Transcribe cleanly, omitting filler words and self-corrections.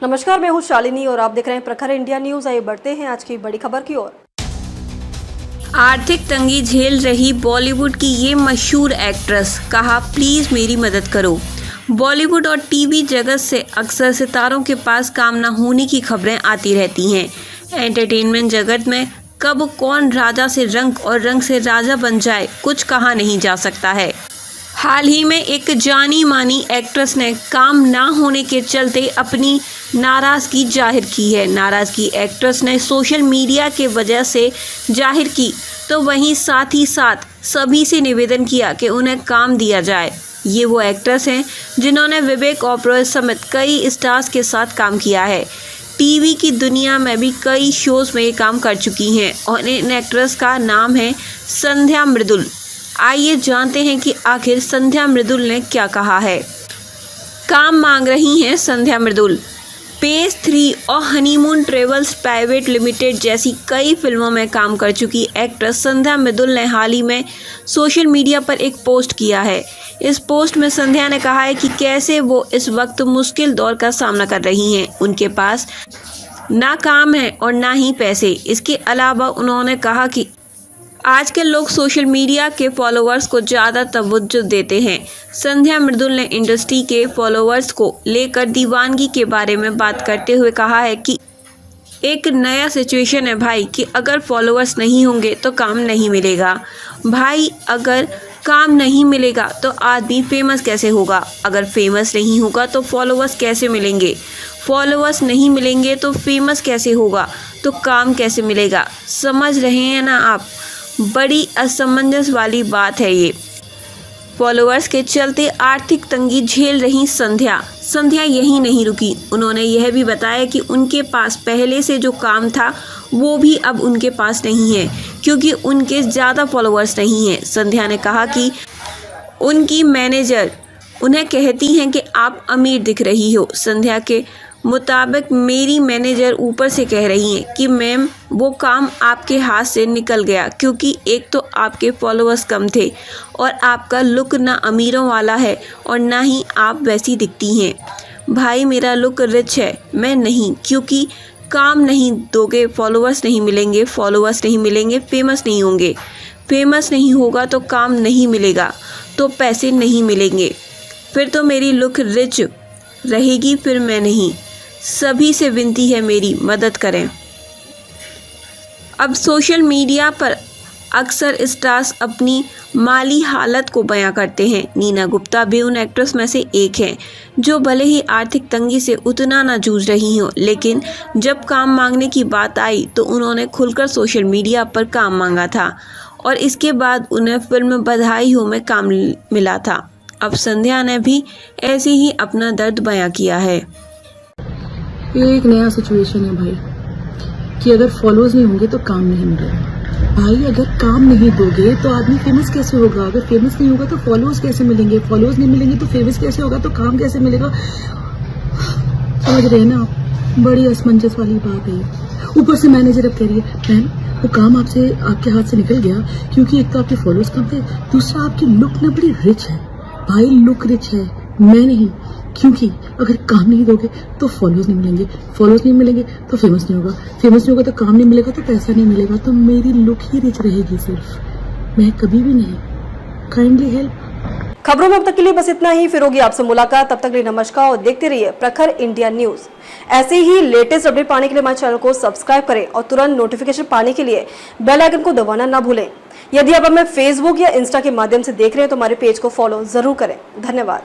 नमस्कार, मैं हूं शालिनी और आप देख रहे हैं प्रखर इंडिया न्यूज। आइए बढ़ते हैं आज की बड़ी खबर की ओर। आर्थिक तंगी झेल रही बॉलीवुड की ये मशहूर एक्ट्रेस, कहा प्लीज मेरी मदद करो। बॉलीवुड और टीवी जगत से अक्सर सितारों के पास काम न होने की खबरें आती रहती हैं। एंटरटेनमेंट जगत में कब कौन राजा से रंक और रंक से राजा बन जाए, कुछ कहा नहीं जा सकता है। हाल ही में एक जानी मानी एक्ट्रेस ने काम ना होने के चलते अपनी नाराज़गी जाहिर की है। नाराज़गी एक्ट्रेस ने सोशल मीडिया के वजह से जाहिर की, तो वहीं साथ ही साथ सभी से निवेदन किया कि उन्हें काम दिया जाए। ये वो एक्ट्रेस हैं जिन्होंने विवेक ओबरॉय समेत कई स्टार्स के साथ काम किया है। टीवी की दुनिया में भी कई शोज़ में ये काम कर चुकी हैं और इन एक्ट्रेस का नाम है संध्या मृदुल। आइए जानते हैं कि आखिर संध्या मृदुल ने क्या कहा है। काम मांग रही हैं संध्या मृदुल। पेज 3 और हनीमून ट्रेवल्स प्राइवेट लिमिटेड जैसी कई फिल्मों में काम कर चुकी एक्ट्रेस संध्या मृदुल ने हाल ही में सोशल मीडिया पर एक पोस्ट किया है। इस पोस्ट में संध्या ने कहा है कि कैसे वो इस वक्त मुश्किल दौर का सामना कर रही हैं। उनके पास ना काम है और ना ही पैसे। इसके अलावा उन्होंने कहा कि आजकल लोग सोशल मीडिया के फॉलोअर्स को ज़्यादा तवज्जो देते हैं। संध्या मृदुल ने इंडस्ट्री के फॉलोअर्स को लेकर दीवानगी के बारे में बात करते हुए कहा है कि एक नया सिचुएशन है भाई, कि अगर फॉलोअर्स नहीं होंगे तो काम नहीं मिलेगा। भाई अगर काम नहीं मिलेगा तो आदमी फेमस कैसे होगा? अगर फेमस नहीं होगा तो फॉलोअर्स कैसे मिलेंगे? फॉलोअर्स नहीं मिलेंगे तो फेमस कैसे होगा? तो काम कैसे मिलेगा? समझ रहे हैं ना आप? बड़ी असमंजस वाली बात है ये। फॉलोअर्स के चलते आर्थिक तंगी झेल रही संध्या यहीं नहीं रुकी। उन्होंने यह भी बताया कि उनके पास पहले से जो काम था वो भी अब उनके पास नहीं है, क्योंकि उनके ज़्यादा फॉलोअर्स नहीं हैं। संध्या ने कहा कि उनकी मैनेजर उन्हें कहती हैं कि आप अमीर दिख रही हो। संध्या के मुताबिक मेरी मैनेजर ऊपर से कह रही हैं कि मैम वो काम आपके हाथ से निकल गया, क्योंकि एक तो आपके फॉलोअर्स कम थे और आपका लुक ना अमीरों वाला है और ना ही आप वैसी दिखती हैं। भाई मेरा लुक रिच है, मैं नहीं, क्योंकि काम नहीं दोगे फॉलोअर्स नहीं मिलेंगे, फॉलोअर्स नहीं मिलेंगे फेमस नहीं होंगे, फेमस नहीं होगा तो काम नहीं मिलेगा, तो पैसे नहीं मिलेंगे, फिर तो मेरी लुक रिच रहेगी, फिर मैं नहीं। सभी से विनती है मेरी मदद करें। अब सोशल मीडिया पर अक्सर स्टार्स अपनी माली हालत को बयां करते हैं। नीना गुप्ता भी उन एक्ट्रेस में से एक हैं जो भले ही आर्थिक तंगी से उतना ना जूझ रही हों, लेकिन जब काम मांगने की बात आई तो उन्होंने खुलकर सोशल मीडिया पर काम मांगा था और इसके बाद उन्हें फिल्म बधाई हो में काम मिला था। अब संध्या ने भी ऐसे ही अपना दर्द बयां किया है। ये एक नया सिचुएशन है भाई, कि अगर फॉलोअर्स नहीं होंगे तो काम नहीं मिलेगा। भाई अगर काम नहीं दोगे तो आदमी फेमस कैसे होगा? अगर फेमस नहीं होगा तो फॉलोअर्स कैसे मिलेंगे? फॉलोअर्स नहीं मिलेंगे तो फेमस कैसे होगा? तो काम कैसे मिलेगा? समझ रहे हैं ना आप? बड़ी असमंजस वाली बात है। ऊपर से मैनेजर अब कह रही है मैम वो काम आपके हाथ से निकल गया, क्योंकि एक तो आपके फॉलोअर्स कम थे, दूसरा आपकी लुक ना बड़ी रिच है। भाई लुक रिच है, मैं नहीं, क्योंकि अगर काम नहीं दोगे तो फॉलोअर्स नहीं मिलेंगे, फॉलोअर्स नहीं मिलेंगे तो फेमस नहीं होगा, फेमस नहीं होगा तो काम नहीं मिलेगा, तो पैसा नहीं मिलेगा, तो मेरी लुक ही रिच रहेगी सिर्फ, मैं कभी भी नहीं। Kindly help. खबरों में अब तक के लिए बस इतना ही। फिर होगी आपसे मुलाकात, तब तक के लिए नमस्कार और देखते रहिए प्रखर इंडिया न्यूज। ऐसे ही लेटेस्ट अपडेट पाने के लिए हमारे चैनल को सब्सक्राइब करें और तुरंत नोटिफिकेशन पाने के लिए बेल आइकन को दबाना ना भूलें। यदि आप हमें फेसबुक या इंस्टा के माध्यम से देख रहे हैं तो हमारे पेज को फॉलो जरूर करें। धन्यवाद।